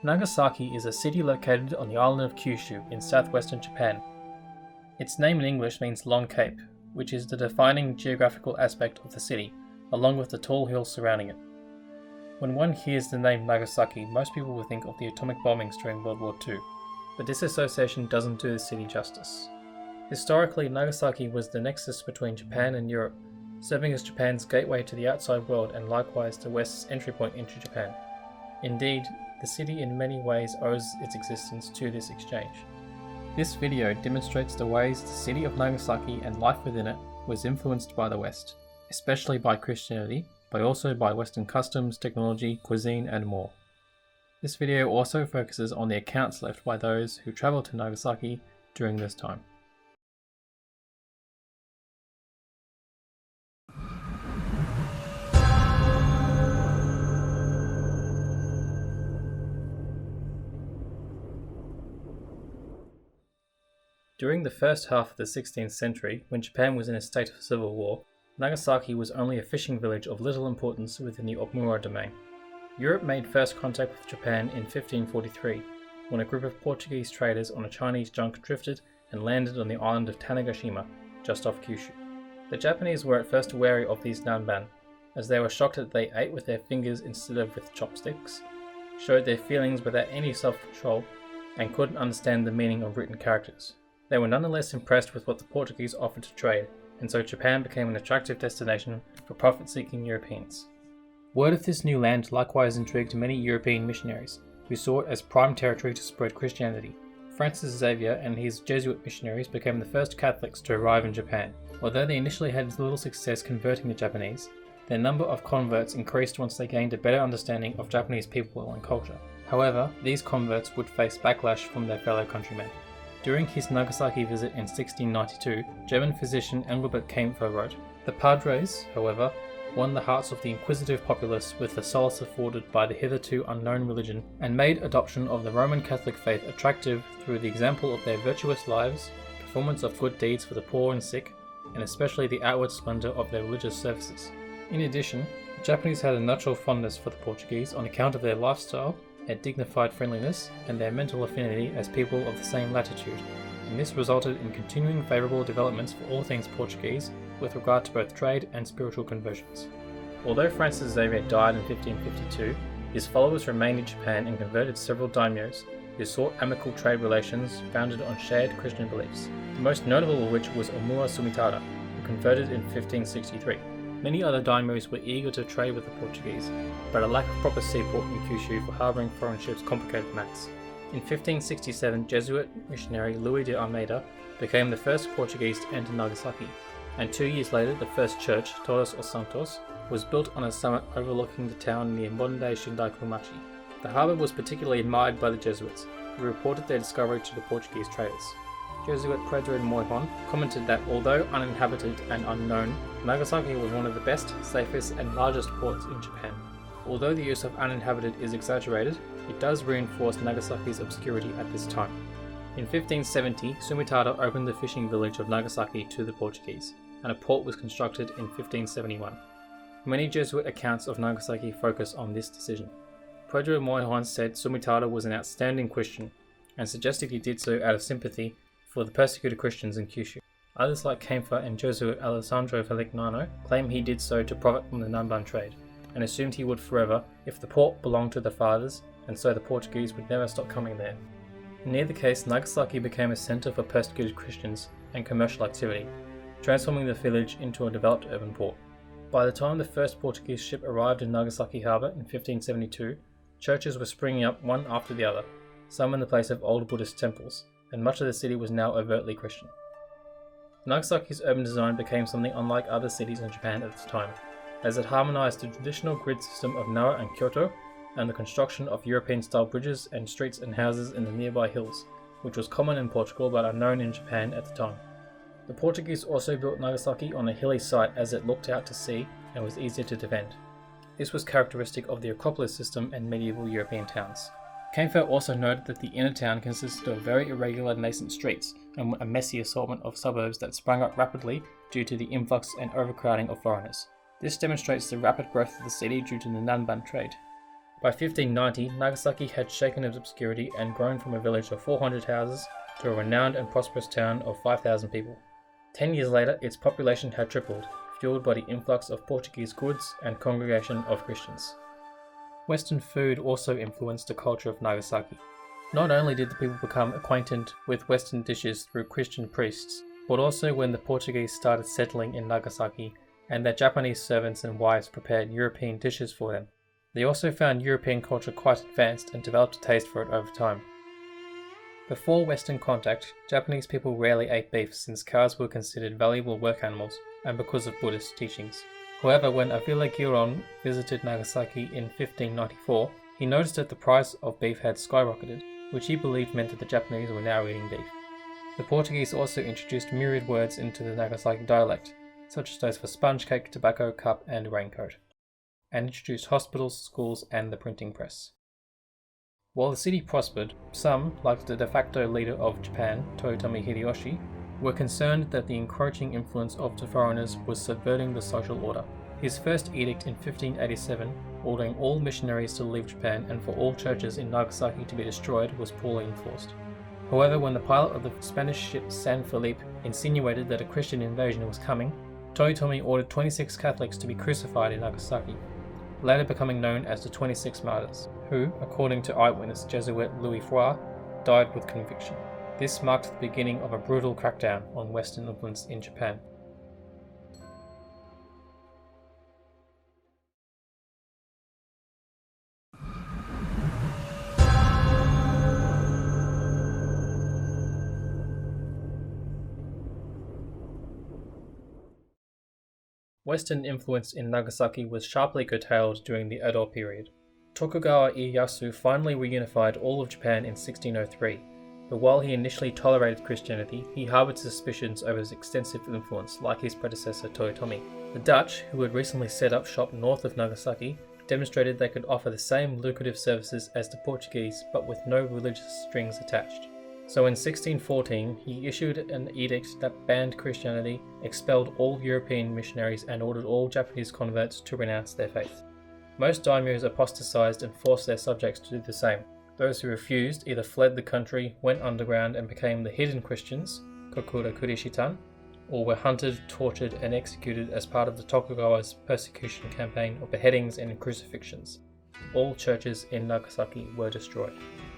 Nagasaki is a city located on the island of Kyushu in southwestern Japan. Its name in English means Long Cape, which is the defining geographical aspect of the city, along with the tall hills surrounding it. When one hears the name Nagasaki, most people will think of the atomic bombings during World War II, but this association doesn't do the city justice. Historically, Nagasaki was the nexus between Japan and Europe, serving as Japan's gateway to the outside world and likewise the West's entry point into Japan. Indeed, the city in many ways owes its existence to this exchange. This video demonstrates the ways the city of Nagasaki and life within it was influenced by the West, especially by Christianity, but also by Western customs, technology, cuisine, and more. This video also focuses on the accounts left by those who travelled to Nagasaki during this time. During the first half of the 16th century, when Japan was in a state of civil war, Nagasaki was only a fishing village of little importance within the Omura domain. Europe made first contact with Japan in 1543, when a group of Portuguese traders on a Chinese junk drifted and landed on the island of Tanegashima, just off Kyushu. The Japanese were at first wary of these nanban, as they were shocked that they ate with their fingers instead of with chopsticks, showed their feelings without any self-control, and couldn't understand the meaning of written characters. They were nonetheless impressed with what the Portuguese offered to trade, and so Japan became an attractive destination for profit-seeking Europeans. Word of this new land likewise intrigued many European missionaries, who saw it as prime territory to spread Christianity. Francis Xavier and his Jesuit missionaries became the first Catholics to arrive in Japan. Although they initially had little success converting the Japanese, their number of converts increased once they gained a better understanding of Japanese people and culture. However, these converts would face backlash from their fellow countrymen. During his Nagasaki visit in 1692, German physician Engelbert Kaempfer wrote, "The Padres, however, won the hearts of the inquisitive populace with the solace afforded by the hitherto unknown religion, and made adoption of the Roman Catholic faith attractive through the example of their virtuous lives, performance of good deeds for the poor and sick, and especially the outward splendour of their religious services." In addition, the Japanese had a natural fondness for the Portuguese on account of their lifestyle, their dignified friendliness, and their mental affinity as people of the same latitude, and this resulted in continuing favourable developments for all things Portuguese with regard to both trade and spiritual conversions. Although Francis Xavier died in 1552, his followers remained in Japan and converted several daimyos who sought amicable trade relations founded on shared Christian beliefs, the most notable of which was Omura Sumitada, who converted in 1563. Many other daimyos were eager to trade with the Portuguese, but a lack of proper seaport in Kyushu for harbouring foreign ships complicated matters. In 1567, Jesuit missionary Luis de Almeida became the first Portuguese to enter Nagasaki, and 2 years later the first church, Todos os Santos, was built on a summit overlooking the town near modern-day Shindaiku-machi. The harbour was particularly admired by the Jesuits, who reported their discovery to the Portuguese traders. Jesuit Pedro de Moihon commented that although uninhabited and unknown, Nagasaki was one of the best, safest and largest ports in Japan. Although the use of uninhabited is exaggerated, it does reinforce Nagasaki's obscurity at this time. In 1570, Sumitada opened the fishing village of Nagasaki to the Portuguese, and a port was constructed in 1571. Many Jesuit accounts of Nagasaki focus on this decision. Pedro Moihon said Sumitada was an outstanding Christian, and suggested he did so out of sympathy for the persecuted Christians in Kyushu. Others like Kaempfer and Jesuit Alessandro Felignano claim he did so to profit from the nanban trade, and assumed he would forever if the port belonged to the fathers, and so the Portuguese would never stop coming there. In either case, Nagasaki became a centre for persecuted Christians and commercial activity, transforming the village into a developed urban port. By the time the first Portuguese ship arrived in Nagasaki harbour in 1572, churches were springing up one after the other, some in the place of old Buddhist temples, and much of the city was now overtly Christian. Nagasaki's urban design became something unlike other cities in Japan at the time, as it harmonized the traditional grid system of Nara and Kyoto and the construction of European-style bridges and streets and houses in the nearby hills, which was common in Portugal but unknown in Japan at the time. The Portuguese also built Nagasaki on a hilly site as it looked out to sea and was easier to defend. This was characteristic of the Acropolis system and medieval European towns. Kaempfer also noted that the inner town consisted of very irregular nascent streets and a messy assortment of suburbs that sprang up rapidly due to the influx and overcrowding of foreigners. This demonstrates the rapid growth of the city due to the nanban trade. By 1590, Nagasaki had shaken its obscurity and grown from a village of 400 houses to a renowned and prosperous town of 5,000 people. 10 years later, its population had tripled, fueled by the influx of Portuguese goods and congregation of Christians. Western food also influenced the culture of Nagasaki. Not only did the people become acquainted with Western dishes through Christian priests, but also when the Portuguese started settling in Nagasaki and their Japanese servants and wives prepared European dishes for them. They also found European culture quite advanced and developed a taste for it over time. Before Western contact, Japanese people rarely ate beef since cows were considered valuable work animals and because of Buddhist teachings. However, when Avila Giron visited Nagasaki in 1594, he noticed that the price of beef had skyrocketed, which he believed meant that the Japanese were now eating beef. The Portuguese also introduced myriad words into the Nagasaki dialect, such as those for sponge cake, tobacco, cup, and raincoat, and introduced hospitals, schools, and the printing press. While the city prospered, some, like the de facto leader of Japan, Toyotomi Hideyoshi, were concerned that the encroaching influence of the foreigners was subverting the social order. His first edict in 1587, ordering all missionaries to leave Japan and for all churches in Nagasaki to be destroyed, was poorly enforced. However, when the pilot of the Spanish ship San Felipe insinuated that a Christian invasion was coming, Toyotomi ordered 26 Catholics to be crucified in Nagasaki, later becoming known as the 26 Martyrs, who, according to eyewitness Jesuit Louis Frois, died with conviction. This marked the beginning of a brutal crackdown on Western influence in Japan. Western influence in Nagasaki was sharply curtailed during the Edo period. Tokugawa Ieyasu finally reunified all of Japan in 1603, but while he initially tolerated Christianity, he harboured suspicions over his extensive influence, like his predecessor Toyotomi. The Dutch, who had recently set up shop north of Nagasaki, demonstrated they could offer the same lucrative services as the Portuguese, but with no religious strings attached. So in 1614, he issued an edict that banned Christianity, expelled all European missionaries, and ordered all Japanese converts to renounce their faith. Most daimyos apostatized and forced their subjects to do the same. Those who refused either fled the country, went underground and became the hidden Christians, Kokura Kurishitan, or were hunted, tortured and executed as part of the Tokugawa's persecution campaign of beheadings and crucifixions. All churches in Nagasaki were destroyed.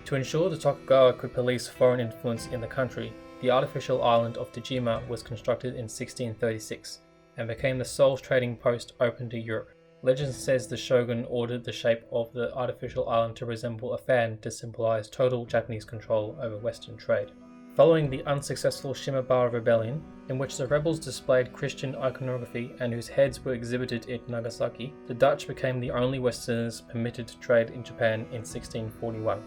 To ensure the Tokugawa could police foreign influence in the country, the artificial island of Tajima was constructed in 1636 and became the sole trading post open to Europe. Legend says the shogun ordered the shape of the artificial island to resemble a fan to symbolize total Japanese control over Western trade. Following the unsuccessful Shimabara rebellion, in which the rebels displayed Christian iconography and whose heads were exhibited in Nagasaki, the Dutch became the only Westerners permitted to trade in Japan in 1641.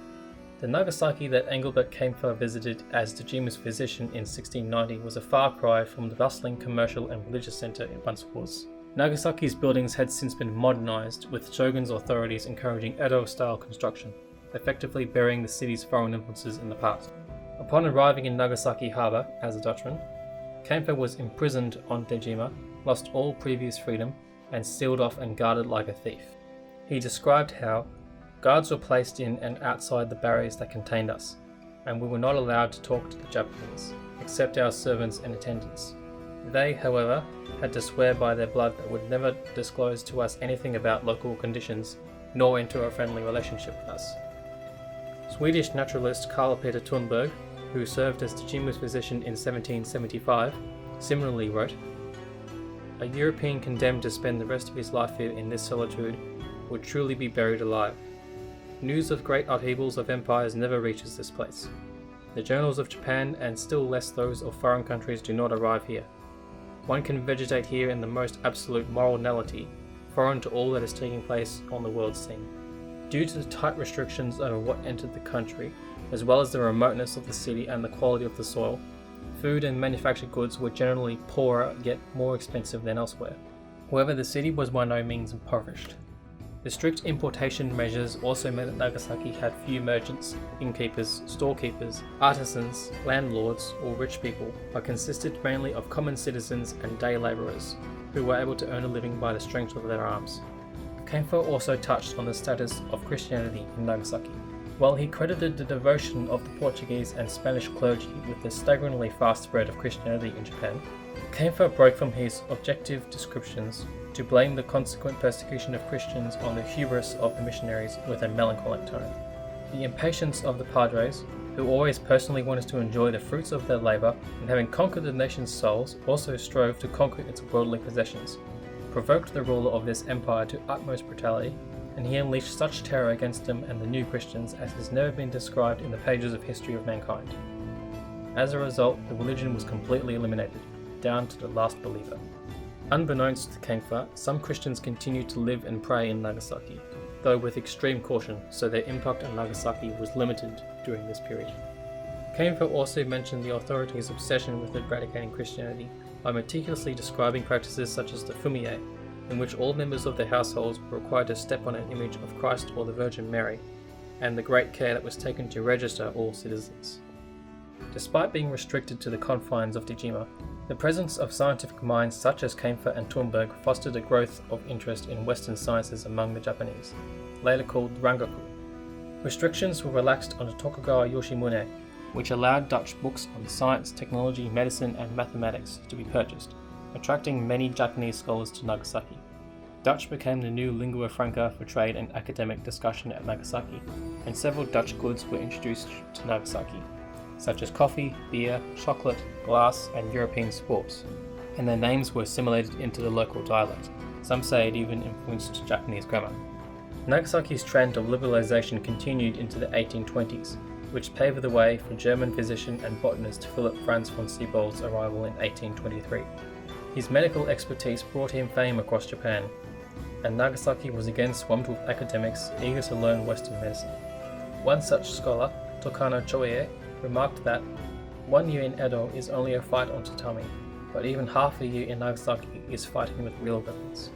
The Nagasaki that Engelbert Kaempfer visited as Tajima's physician in 1690 was a far cry from the bustling commercial and religious centre it once was. Nagasaki's buildings had since been modernized, with shogun's authorities encouraging Edo-style construction, effectively burying the city's foreign influences in the past. Upon arriving in Nagasaki harbour as a Dutchman, Kaempfer was imprisoned on Tajima, lost all previous freedom, and sealed off and guarded like a thief. He described how guards were placed in and outside the barriers that contained us, and we were not allowed to talk to the Japanese, except our servants and attendants. They, however, had to swear by their blood that would never disclose to us anything about local conditions, nor enter a friendly relationship with us. Swedish naturalist Carl Peter Thunberg, who served as Tajima's physician in 1775, similarly wrote, "A European condemned to spend the rest of his life here in this solitude would truly be buried alive. News of great upheavals of empires never reaches this place. The journals of Japan and still less those of foreign countries do not arrive here. One can vegetate here in the most absolute moral nullity, foreign to all that is taking place on the world scene. Due to the tight restrictions over what entered the country, as well as the remoteness of the city and the quality of the soil, food and manufactured goods were generally poorer yet more expensive than elsewhere. However, the city was by no means impoverished. The strict importation measures also meant that Nagasaki had few merchants, innkeepers, storekeepers, artisans, landlords, or rich people, but consisted mainly of common citizens and day labourers, who were able to earn a living by the strength of their arms. Kaempfer also touched on the status of Christianity in Nagasaki. While he credited the devotion of the Portuguese and Spanish clergy with the staggeringly fast spread of Christianity in Japan, Kaempfer broke from his objective descriptions to blame the consequent persecution of Christians on the hubris of the missionaries with a melancholic tone. The impatience of the padres, who always personally wanted to enjoy the fruits of their labour and having conquered the nation's souls also strove to conquer its worldly possessions, provoked the ruler of this empire to utmost brutality, and he unleashed such terror against them and the new Christians as has never been described in the pages of history of mankind. As a result, the religion was completely eliminated, down to the last believer. Unbeknownst to Kaempfer, some Christians continued to live and pray in Nagasaki, though with extreme caution, so their impact on Nagasaki was limited during this period. Kaempfer also mentioned the authorities' obsession with eradicating Christianity by meticulously describing practices such as the fumie, in which all members of their households were required to step on an image of Christ or the Virgin Mary, and the great care that was taken to register all citizens. Despite being restricted to the confines of Dejima, the presence of scientific minds such as Kaempfer and Thunberg fostered a growth of interest in Western sciences among the Japanese, later called Rangaku. Restrictions were relaxed on the Tokugawa Yoshimune, which allowed Dutch books on science, technology, medicine, and mathematics to be purchased, attracting many Japanese scholars to Nagasaki. Dutch became the new lingua franca for trade and academic discussion at Nagasaki, and several Dutch goods were introduced to Nagasaki, such as coffee, beer, chocolate, glass, and European sports, and their names were assimilated into the local dialect. Some say it even influenced Japanese grammar. Nagasaki's trend of liberalization continued into the 1820s, which paved the way for German physician and botanist Philipp Franz von Siebold's arrival in 1823. His medical expertise brought him fame across Japan, and Nagasaki was again swamped with academics eager to learn Western medicine. One such scholar, Tokano Choie, remarked that 1 year in Edo is only a fight on tatami, but even half a year in Nagasaki is fighting with real weapons.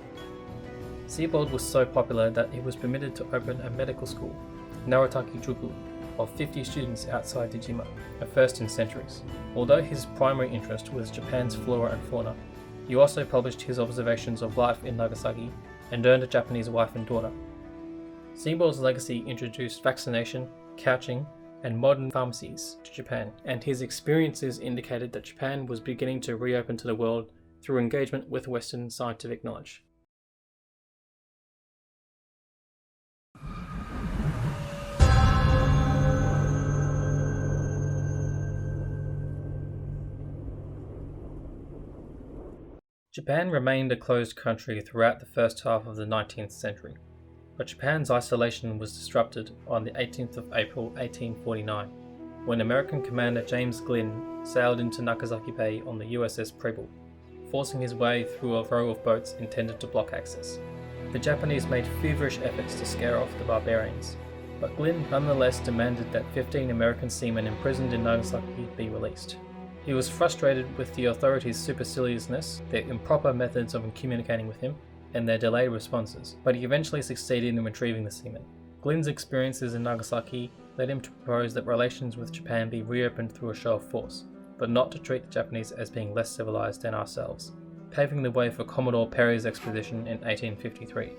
Siebold was so popular that he was permitted to open a medical school, Narataki Juku, of 50 students outside Dejima, a first in centuries. Although his primary interest was Japan's flora and fauna, he also published his observations of life in Nagasaki and earned a Japanese wife and daughter. Siebold's legacy introduced vaccination, couching, and modern pharmacies to Japan, and his experiences indicated that Japan was beginning to reopen to the world through engagement with Western scientific knowledge. Japan remained a closed country throughout the first half of the 19th century, but Japan's isolation was disrupted on the 18th of April 1849, when American commander James Glynn sailed into Nagasaki Bay on the USS Preble, forcing his way through a row of boats intended to block access. The Japanese made feverish efforts to scare off the barbarians, but Glynn nonetheless demanded that 15 American seamen imprisoned in Nagasaki be released. He was frustrated with the authorities' superciliousness, their improper methods of communicating with him, and their delayed responses, but he eventually succeeded in retrieving the seamen. Glynn's experiences in Nagasaki led him to propose that relations with Japan be reopened through a show of force, but not to treat the Japanese as being less civilized than ourselves, paving the way for Commodore Perry's expedition in 1853.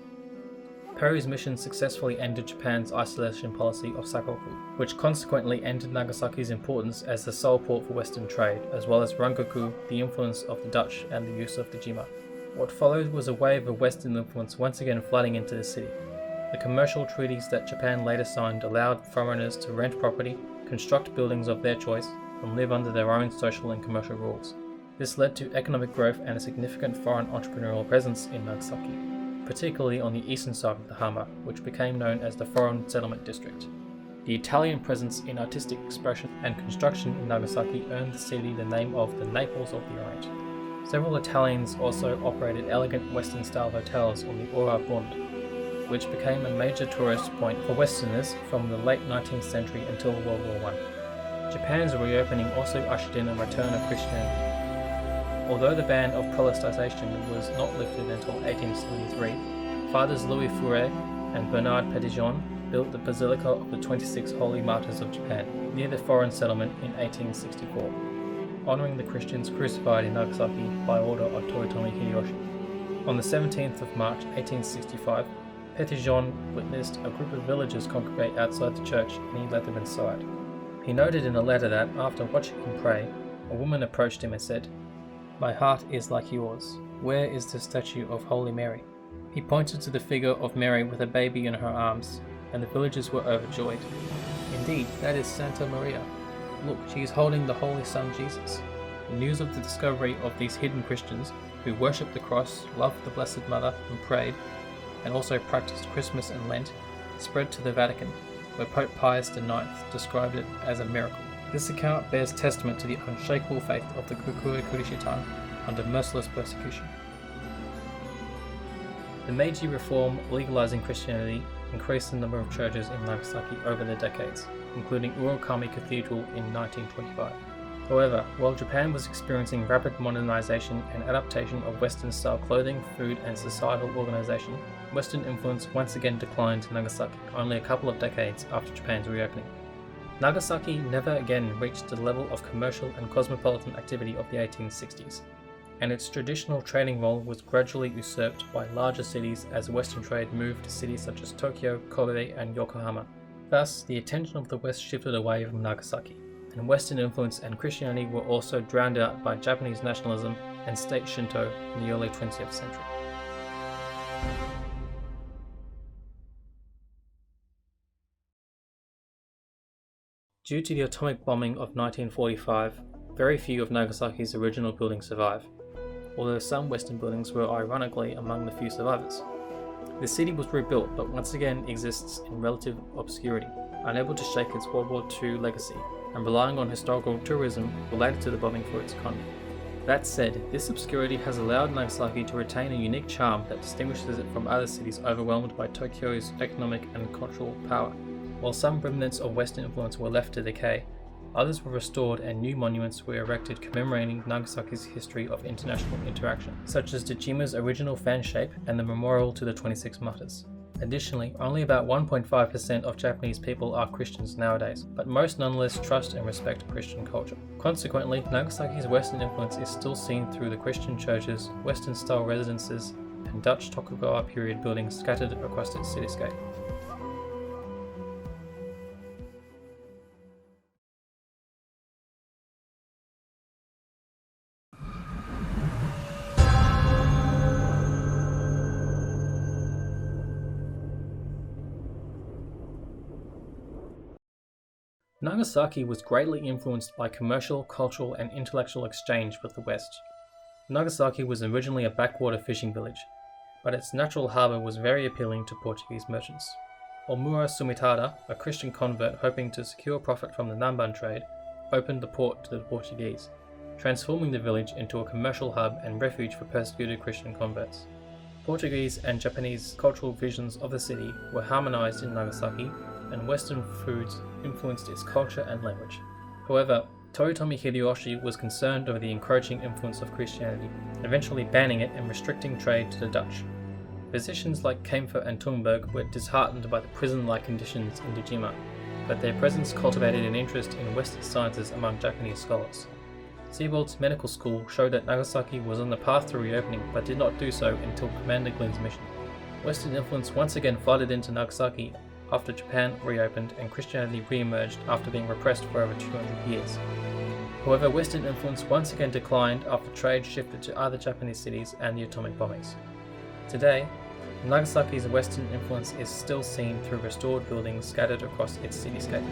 Perry's mission successfully ended Japan's isolation policy of Sakoku, which consequently ended Nagasaki's importance as the sole port for Western trade, as well as Rangaku, the influence of the Dutch and the use of Dejima. What followed was a wave of Western influence once again flooding into the city. The commercial treaties that Japan later signed allowed foreigners to rent property, construct buildings of their choice, and live under their own social and commercial rules. This led to economic growth and a significant foreign entrepreneurial presence in Nagasaki, particularly on the eastern side of the harbour, which became known as the Foreign Settlement District. The Italian presence in artistic expression and construction in Nagasaki earned the city the name of the Naples of the Orient. Several Italians also operated elegant Western-style hotels on the Ora Bund, which became a major tourist point for Westerners from the late 19th century until World War I. Japan's reopening also ushered in a return of Christianity. Although the ban of Protestant was not lifted until 1873, Fathers Louis Fouret and Bernard Petitjean built the Basilica of the 26 Holy Martyrs of Japan near the foreign settlement in 1864, honouring the Christians crucified in Nagasaki by order of Toyotomi Hideyoshi. On the 17th of March 1865, Petitjean witnessed a group of villagers congregate outside the church and he led them inside. He noted in a letter that, after watching him pray, a woman approached him and said, "My heart is like yours. Where is the statue of Holy Mary?" He pointed to the figure of Mary with a baby in her arms, and the villagers were overjoyed. "Indeed, that is Santa Maria. Look, she is holding the Holy Son Jesus." The news of the discovery of these hidden Christians, who worshipped the cross, loved the Blessed Mother, and prayed, and also practiced Christmas and Lent, spread to the Vatican, where Pope Pius IX described it as a miracle. This account bears testament to the unshakable faith of the Kukui Kurishitan under merciless persecution. The Meiji reform legalizing Christianity increased the number of churches in Nagasaki over the decades, including Urakami Cathedral in 1925. However, while Japan was experiencing rapid modernization and adaptation of Western-style clothing, food, and societal organization, Western influence once again declined to Nagasaki only a couple of decades after Japan's reopening. Nagasaki never again reached the level of commercial and cosmopolitan activity of the 1860s, and its traditional trading role was gradually usurped by larger cities as Western trade moved to cities such as Tokyo, Kobe, and Yokohama. Thus, the attention of the West shifted away from Nagasaki, and Western influence and Christianity were also drowned out by Japanese nationalism and state Shinto in the early 20th century. Due to the atomic bombing of 1945, very few of Nagasaki's original buildings survive, although some Western buildings were ironically among the few survivors. The city was rebuilt but once again exists in relative obscurity, unable to shake its World War II legacy, and relying on historical tourism related to the bombing for its economy. That said, this obscurity has allowed Nagasaki to retain a unique charm that distinguishes it from other cities overwhelmed by Tokyo's economic and cultural power. While some remnants of Western influence were left to decay, others were restored and new monuments were erected commemorating Nagasaki's history of international interaction, such as Tsuchima's original fan shape and the memorial to the 26 martyrs. Additionally, only about 1.5% of Japanese people are Christians nowadays, but most nonetheless trust and respect Christian culture. Consequently, Nagasaki's Western influence is still seen through the Christian churches, Western-style residences, and Dutch Tokugawa period buildings scattered across its cityscape. Nagasaki was greatly influenced by commercial, cultural, and intellectual exchange with the West. Nagasaki was originally a backwater fishing village, but its natural harbour was very appealing to Portuguese merchants. Omura Sumitada, a Christian convert hoping to secure profit from the Namban trade, opened the port to the Portuguese, transforming the village into a commercial hub and refuge for persecuted Christian converts. Portuguese and Japanese cultural visions of the city were harmonized in Nagasaki, and Western foods influenced its culture and language. However, Toyotomi Hideyoshi was concerned over the encroaching influence of Christianity, eventually banning it and restricting trade to the Dutch. Physicians like Kempfer and Thunberg were disheartened by the prison-like conditions in Dejima, but their presence cultivated an interest in Western sciences among Japanese scholars. Siebold's medical school showed that Nagasaki was on the path to reopening, but did not do so until Commander Glynn's mission. Western influence once again flooded into Nagasaki after Japan reopened and Christianity re-emerged after being repressed for over 200 years. However, Western influence once again declined after trade shifted to other Japanese cities and the atomic bombings. Today, Nagasaki's Western influence is still seen through restored buildings scattered across its cityscape.